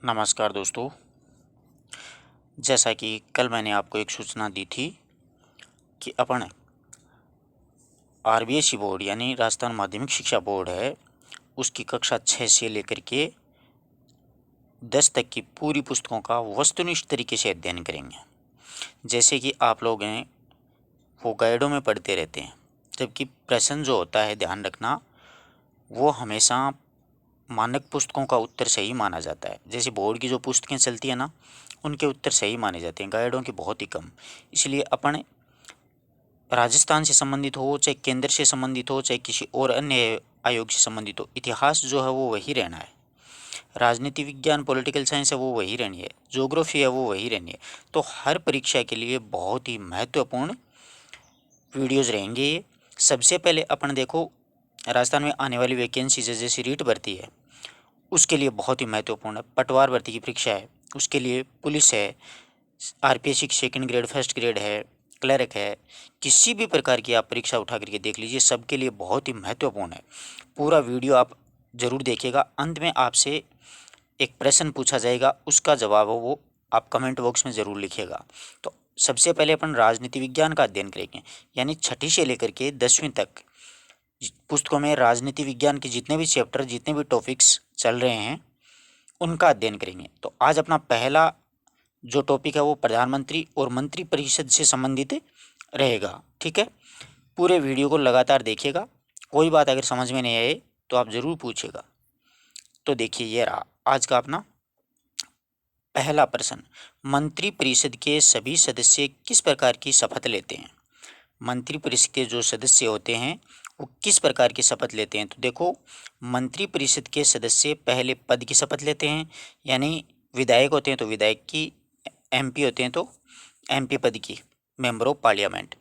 नमस्कार दोस्तों। जैसा कि कल मैंने आपको एक सूचना दी थी कि अपन आरबीएसई बोर्ड यानी राजस्थान माध्यमिक शिक्षा बोर्ड है, उसकी कक्षा 6 से लेकर के 10 तक की पूरी पुस्तकों का वस्तुनिष्ठ तरीके से अध्ययन करेंगे। जैसे कि आप लोग हैं वो गाइडों में पढ़ते रहते हैं, जबकि प्रश्न जो होता है ध्यान रखना, वो हमेशा मानक पुस्तकों का उत्तर सही माना जाता है। जैसे बोर्ड की जो पुस्तकें चलती है ना, उनके उत्तर सही माने जाते हैं, गाइडों के बहुत ही कम। इसलिए अपन राजस्थान से संबंधित हो, चाहे केंद्र से संबंधित हो, चाहे किसी और अन्य आयोग से संबंधित हो, इतिहास जो है वो वही रहना है। राजनीति विज्ञान पॉलिटिकल साइंस है वो वही रहनी है, ज्योग्राफी है वो वही रहनी है। तो हर परीक्षा के लिए बहुत ही महत्वपूर्ण वीडियोज़ रहेंगे ये। सबसे पहले अपन देखो, राजस्थान में आने वाली वैकेंसी जैसे रीट भर्ती है, उसके लिए बहुत ही महत्वपूर्ण है। पटवार भर्ती की परीक्षा है, उसके लिए पुलिस है, आरपीएससी की सेकंड ग्रेड फर्स्ट ग्रेड है, क्लर्क है, किसी भी प्रकार की आप परीक्षा उठा करके देख लीजिए, सबके लिए बहुत ही महत्वपूर्ण है। पूरा वीडियो आप ज़रूर देखिएगा। अंत में आपसे एक प्रश्न पूछा जाएगा, उसका जवाब हो वो आप कमेंट बॉक्स में ज़रूर लिखिएगा। तो सबसे पहले अपन राजनीति विज्ञान का अध्ययन करेंगे, यानी छठी से लेकर के 10वीं तक पुस्तकों में राजनीति विज्ञान के जितने भी चैप्टर, जितने भी टॉपिक्स चल रहे हैं, उनका अध्ययन करेंगे। तो आज अपना पहला जो टॉपिक है वो प्रधानमंत्री और मंत्रिपरिषद से संबंधित रहेगा। ठीक है, पूरे वीडियो को लगातार देखिएगा। कोई बात अगर समझ में नहीं आए तो आप ज़रूर पूछिएगा। तो देखिए, ये रहा आज का अपना पहला प्रश्न। मंत्रिपरिषद के सभी सदस्य किस प्रकार की शपथ लेते हैं? मंत्रिपरिषद के जो सदस्य होते हैं वो किस प्रकार की शपथ लेते हैं? तो देखो, मंत्रिपरिषद के सदस्य पहले पद की शपथ लेते हैं, यानी विधायक होते हैं तो विधायक की, एमपी होते हैं तो एमपी पद की, मेंबर ऑफ पार्लियामेंट,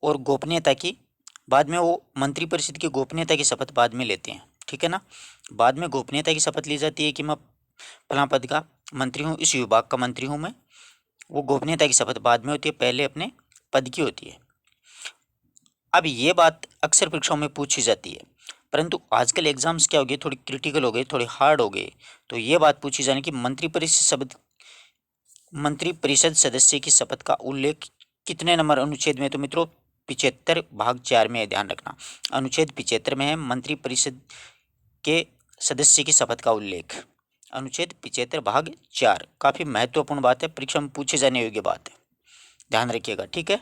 और गोपनीयता की बाद में वो मंत्रिपरिषद की गोपनीयता की शपथ बाद में लेते हैं। ठीक है ना, बाद में गोपनीयता की शपथ ली जाती है कि मैं फलां पद का मंत्री हूँ, इस विभाग का मंत्री हूँ मैं। वो गोपनीयता की शपथ बाद में होती है, पहले अपने पद की होती है। अब ये बात अक्सर परीक्षाओं में पूछी जाती है, परंतु आजकल एग्जाम्स क्या हो गए, थोड़ी क्रिटिकल हो गए, थोड़ी हार्ड हो गए। तो ये बात पूछी जाने की मंत्रिपरिषद सदस्य की शपथ का उल्लेख कितने नंबर अनुच्छेद में? तो मित्रों 75 भाग 4 में है, ध्यान रखना। अनुच्छेद 75 में है मंत्रिपरिषद के सदस्य की शपथ का उल्लेख। अनुच्छेद 75 भाग 4 काफी महत्वपूर्ण बात है, परीक्षा में पूछे जाने योग्य बात है, ध्यान रखिएगा। ठीक है,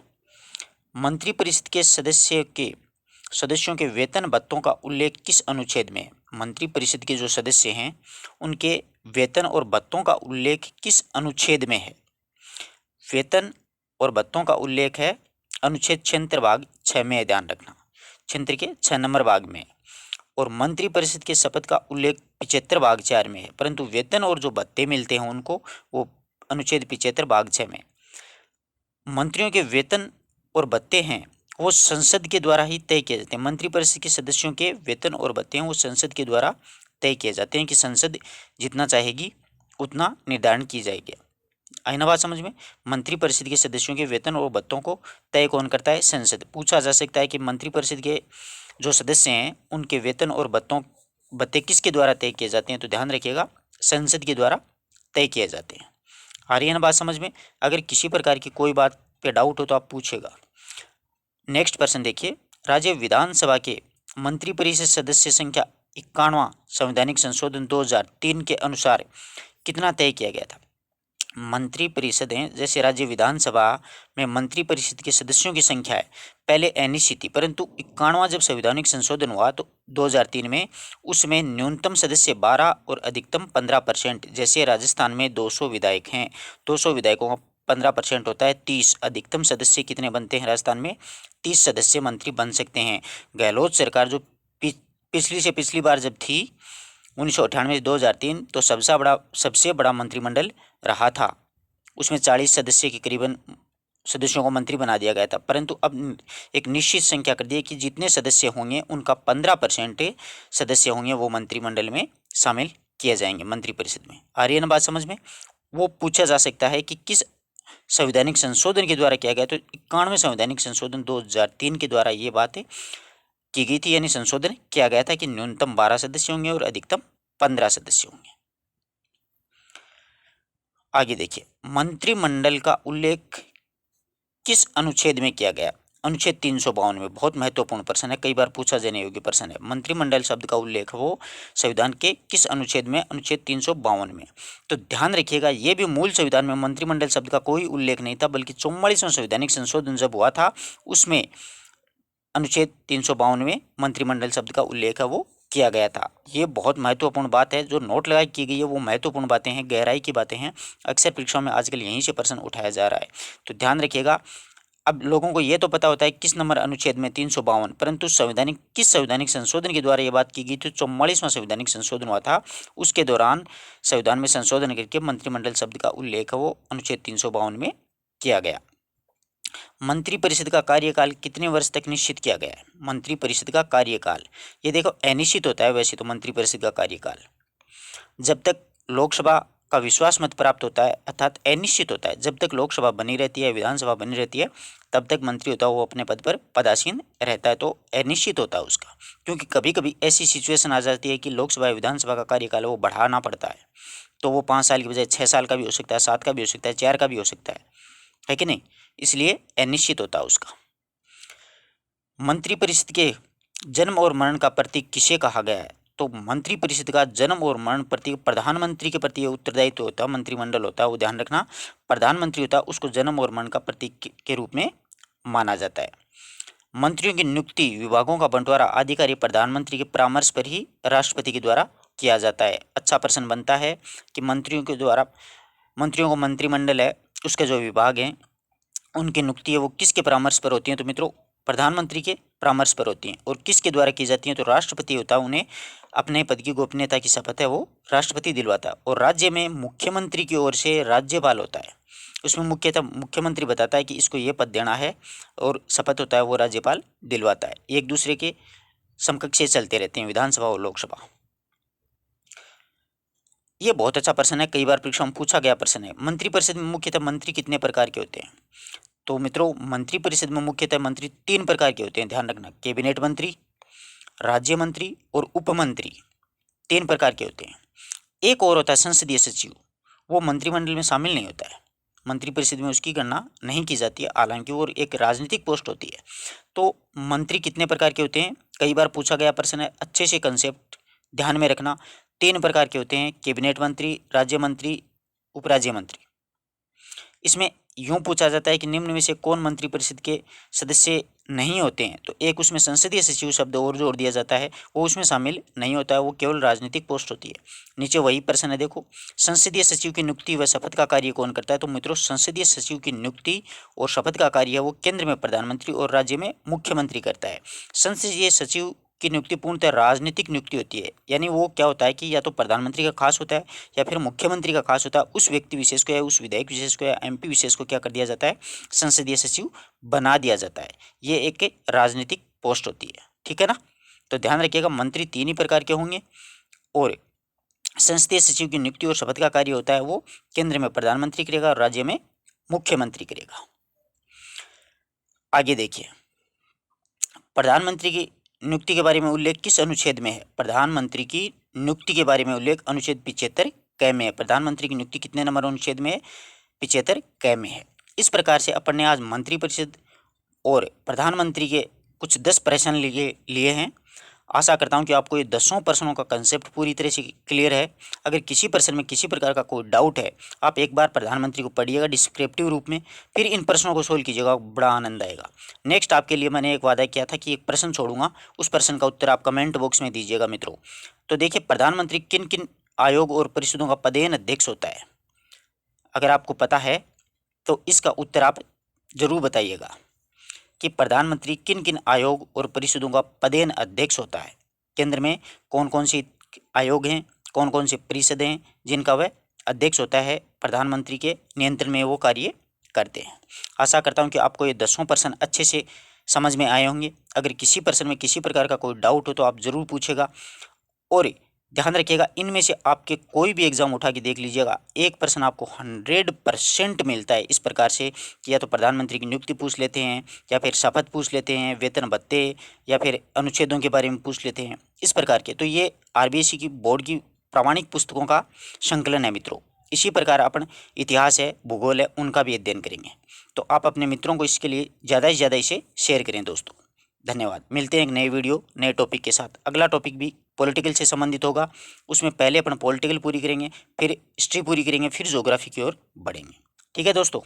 मंत्रिपरिषद के सदस्यों के वेतन भत्तों का उल्लेख किस अनुच्छेद में है? मंत्रिपरिषद के जो सदस्य हैं उनके वेतन और भत्तों का उल्लेख किस अनुच्छेद में है? वेतन और भत्तों का उल्लेख है अनुच्छेद 76 भाग 6 में है, ध्यान रखना, 76 के 6 नंबर भाग में। और मंत्रिपरिषद के शपथ का उल्लेख 75 भाग 4 में है, परंतु वेतन और जो भत्ते मिलते हैं उनको वो अनुच्छेद 75 भाग 6 में। मंत्रियों के वेतन और भत्ते हैं वो संसद के द्वारा ही तय किए जाते हैं। मंत्रिपरिषद के सदस्यों के वेतन और भत्ते हैं वो संसद के द्वारा तय किए जाते हैं, कि संसद जितना चाहेगी उतना निर्धारण की जाएगी। आई ना बात समझ में? मंत्रिपरिषद के सदस्यों के वेतन और भत्तों को तय कौन करता है? संसद। पूछा जा सकता है कि मंत्रिपरिषद के जो सदस्य हैं उनके वेतन और भत्ते किसके द्वारा तय किए जाते हैं? तो ध्यान रखिएगा, संसद के द्वारा तय किए जाते हैं। आ रही है ना बात समझ में? अगर किसी प्रकार की कोई बात पे डाउट हो तो आप पूछेगा। नेक्स्ट प्रश्न देखिए, राज्य विधानसभा के मंत्रिपरिषद सदस्य संख्या 51वां संवैधानिक संशोधन 2003 के अनुसार कितना तय किया गया था? मंत्रिपरिषद हैं, जैसे राज्य विधानसभा में मंत्रिपरिषद के सदस्यों की संख्या है, पहले अनिश्चित थी, परंतु 51वां जब संवैधानिक संशोधन हुआ तो 2003 में, उसमें न्यूनतम सदस्य 12 और अधिकतम 15%। जैसे राजस्थान में 200 विधायक हैं, 200 विधायकों का 15% होता है 30। अधिकतम सदस्य कितने बनते हैं राजस्थान में? 30 सदस्य मंत्री बन सकते हैं। गहलोत सरकार जो पिछली से पिछली बार जब थी 1998 से 2003, तो सबसे बड़ा मंत्रिमंडल रहा था, उसमें 40 सदस्य के करीबन सदस्यों को मंत्री बना दिया गया था। परंतु अब एक निश्चित संख्या कर दी है कि जितने सदस्य होंगे उनका 15% सदस्य होंगे वो मंत्रिमंडल में शामिल किए जाएंगे, मंत्रिपरिषद में। आ रही है ना बात समझ में? वो पूछा जा सकता है कि किस संवैधानिक संशोधन के द्वारा किया गया, तो 91वें संवैधानिक संशोधन 2003 के द्वारा ये बात की गई थी, यानी संशोधन किया गया था कि न्यूनतम 12 सदस्य होंगे और अधिकतम 15 सदस्य होंगे। आगे देखिए, मंत्रिमंडल का उल्लेख किस अनुच्छेद में किया गया? अनुच्छेद 352 में। बहुत महत्वपूर्ण प्रश्न है, कई बार पूछा जाने योग्य प्रश्न है। मंत्रिमंडल शब्द का उल्लेख वो संविधान के किस अनुच्छेद में? अनुच्छेद 352 में। तो ध्यान रखिएगा, ये भी मूल संविधान में मंत्रिमंडल शब्द का कोई उल्लेख नहीं था, बल्कि 44वां संवैधानिक संशोधन जब हुआ था उसमें अनुच्छेद 352 में मंत्रिमंडल शब्द का उल्लेख है वो किया गया था। ये बहुत महत्वपूर्ण बात है, जो नोट लगाई की गई है वो महत्वपूर्ण बातें हैं, गहराई की बातें हैं। अक्सर परीक्षाओं में आजकल यहीं से प्रश्न उठाया जा रहा है, तो ध्यान रखिएगा। अब लोगों को ये तो पता होता है किस नंबर अनुच्छेद में 352, परंतु किस संवैधानिक संशोधन के द्वारा ये बात की गई थी? 44वां संवैधानिक संशोधन हुआ था, उसके दौरान संविधान में संशोधन करके मंत्रिमंडल शब्द का उल्लेख है वो अनुच्छेद 352 में किया गया। मंत्रिपरिषद का कार्यकाल कितने वर्ष तक निश्चित किया गया है? मंत्रिपरिषद का कार्यकाल, ये देखो अनिश्चित होता है वैसे तो मंत्रिपरिषद का कार्यकाल, जब तक लोकसभा का विश्वास मत प्राप्त होता है, अर्थात अनिश्चित होता है। जब तक लोकसभा बनी रहती है, विधानसभा बनी रहती है, तब तक मंत्री होता है वो अपने पद पर पदासीन रहता है, तो अनिश्चित होता है उसका। क्योंकि कभी कभी ऐसी सिचुएशन आ जाती है कि लोकसभा या विधानसभा का कार्यकाल वो बढ़ाना पड़ता है, तो वो 5 साल की बजाय 6 साल का भी हो सकता है, 7 का भी हो सकता है, 4 का भी हो सकता है कि नहीं? इसलिए अनिश्चित होता है उसका। मंत्रिपरिषद के जन्म और मरण का प्रतीक किसे कहा गया है? तो मंत्रिपरिषद का जन्म और मरण प्रतीक प्रधानमंत्री के प्रति उत्तरदायित्व होता है, मंत्रिमंडल होता है वो ध्यान रखना, प्रधानमंत्री होता है, उसको जन्म और मरण का प्रतीक के रूप में माना जाता है। मंत्रियों की नियुक्ति, विभागों का बंटवारा आदि कार्य प्रधानमंत्री के परामर्श पर ही राष्ट्रपति के द्वारा किया जाता है। अच्छा प्रश्न बनता है कि मंत्रियों के द्वारा, मंत्रियों को मंत्रिमंडल है उसके जो विभाग हैं उनकी नियुक्ति है वो किसके परामर्श पर होती हैं? तो मित्रों प्रधानमंत्री के परामर्श पर होती हैं। और किसके द्वारा की जाती हैं? तो राष्ट्रपति होता है, उन्हें अपने पद की गोपनीयता की शपथ है वो राष्ट्रपति दिलवाता है। और राज्य में मुख्यमंत्री की ओर से राज्यपाल होता है, उसमें मुख्यतः मुख्यमंत्री बताता है कि इसको ये पद देना है, और शपथ होता है वो राज्यपाल दिलवाता है। एक दूसरे के समकक्ष से चलते रहते हैं विधानसभा और लोकसभा। ये बहुत अच्छा प्रश्न है, कई बार परीक्षा में पूछा गया प्रश्न है। मंत्रिपरिषद में मुख्यतः मंत्री कितने प्रकार के होते हैं? तो मित्रों मंत्रिपरिषद में मुख्यतः मंत्री 3 प्रकार के होते हैं, ध्यान रखना। कैबिनेट मंत्री, राज्य मंत्री और उपमंत्री, 3 प्रकार के होते हैं। एक और होता है संसदीय सचिव, वो मंत्रिमंडल में शामिल नहीं होता है, मंत्रिपरिषद में उसकी गणना नहीं की जाती है, हालांकि वो एक राजनीतिक पोस्ट होती है। तो मंत्री कितने प्रकार के होते हैं? कई बार पूछा गया प्रश्न है, अच्छे से कंसेप्ट ध्यान में रखना। 3 प्रकार के होते हैं, कैबिनेट मंत्री, राज्य मंत्री, उपराज्य मंत्री। इसमें यूं पूछा जाता है कि निम्न में से कौन मंत्रिपरिषद के सदस्य नहीं होते हैं? तो एक उसमें संसदीय सचिव शब्द और जोड़ दिया जाता है, वो उसमें शामिल नहीं होता है, वो केवल राजनीतिक पोस्ट होती है। नीचे वही प्रश्न है, देखो संसदीय सचिव की नियुक्ति व शपथ का कार्य कौन करता है? तो मित्रों संसदीय सचिव की नियुक्ति और शपथ का कार्य है वो केंद्र में प्रधानमंत्री और राज्य में मुख्यमंत्री करता है। संसदीय सचिव की नियुक्ति पूर्णतः राजनीतिक नियुक्ति होती है, यानी वो क्या होता है कि या तो प्रधानमंत्री का खास होता है या फिर मुख्यमंत्री का खास होता है, उस व्यक्ति विशेष को या उस विधायक विशेष को या एमपी विशेष को क्या कर दिया जाता है? संसदीय सचिव बना दिया जाता है। ये एक राजनीतिक पोस्ट होती है, ठीक है ना? तो ध्यान रखिएगा, मंत्री 3 ही प्रकार के होंगे, और संसदीय सचिव की नियुक्ति और शपथ का कार्य होता है वो केंद्र में प्रधानमंत्री करेगा और राज्य में मुख्यमंत्री करेगा। आगे देखिए, प्रधानमंत्री की नियुक्ति के बारे में उल्लेख किस अनुच्छेद में है? प्रधानमंत्री की नियुक्ति के बारे में उल्लेख अनुच्छेद 75 क में है। प्रधानमंत्री की नियुक्ति कितने नंबर अनुच्छेद में है? 75 क में है। इस प्रकार से अपन ने आज मंत्रिपरिषद और प्रधानमंत्री के कुछ 10 प्रश्न लिए हैं। आशा करता हूं कि आपको ये 10 प्रश्नों का कंसेप्ट पूरी तरह से क्लियर है। अगर किसी प्रश्न में किसी प्रकार का कोई डाउट है, आप एक बार प्रधानमंत्री को पढ़िएगा डिस्क्रिप्टिव रूप में, फिर इन प्रश्नों को सोल्व कीजिएगा, बड़ा आनंद आएगा। नेक्स्ट आपके लिए मैंने एक वादा किया था कि एक प्रश्न छोड़ूंगा, उस प्रश्न का उत्तर आप कमेंट बॉक्स में दीजिएगा मित्रों। तो देखिए, प्रधानमंत्री किन किन आयोग और परिषदों का पदेन अध्यक्ष होता है? अगर आपको पता है तो इसका उत्तर आप जरूर बताइएगा कि प्रधानमंत्री किन किन आयोग और परिषदों का पदेन अध्यक्ष होता है। केंद्र में कौन कौन सी आयोग हैं, कौन कौन सी परिषदें हैं जिनका वह अध्यक्ष होता है, प्रधानमंत्री के नियंत्रण में वो कार्य करते हैं। आशा करता हूं कि आपको ये 10 प्रश्न अच्छे से समझ में आए होंगे। अगर किसी प्रश्न में किसी प्रकार का कोई डाउट हो तो आप ज़रूर पूछेगा, और ध्यान रखिएगा इनमें से आपके कोई भी एग्जाम उठा के देख लीजिएगा, एक प्रश्न आपको 100% मिलता है इस प्रकार से कि या तो प्रधानमंत्री की नियुक्ति पूछ लेते हैं, या फिर शपथ पूछ लेते हैं, वेतन भत्ते, या फिर अनुच्छेदों के बारे में पूछ लेते हैं, इस प्रकार के। तो ये आरबीएससी की बोर्ड की प्रामाणिक पुस्तकों का संकलन है मित्रों। इसी प्रकार अपन इतिहास है, भूगोल है, उनका भी अध्ययन करेंगे। तो आप अपने मित्रों को इसके लिए ज़्यादा से ज़्यादा इसे शेयर करें दोस्तों। धन्यवाद। मिलते हैं एक नए वीडियो नए टॉपिक के साथ। अगला टॉपिक भी पॉलिटिकल से संबंधित होगा। उसमें पहले अपन पॉलिटिकल पूरी करेंगे, फिर हिस्ट्री पूरी करेंगे, फिर ज्योग्राफी की ओर बढ़ेंगे। ठीक है दोस्तों।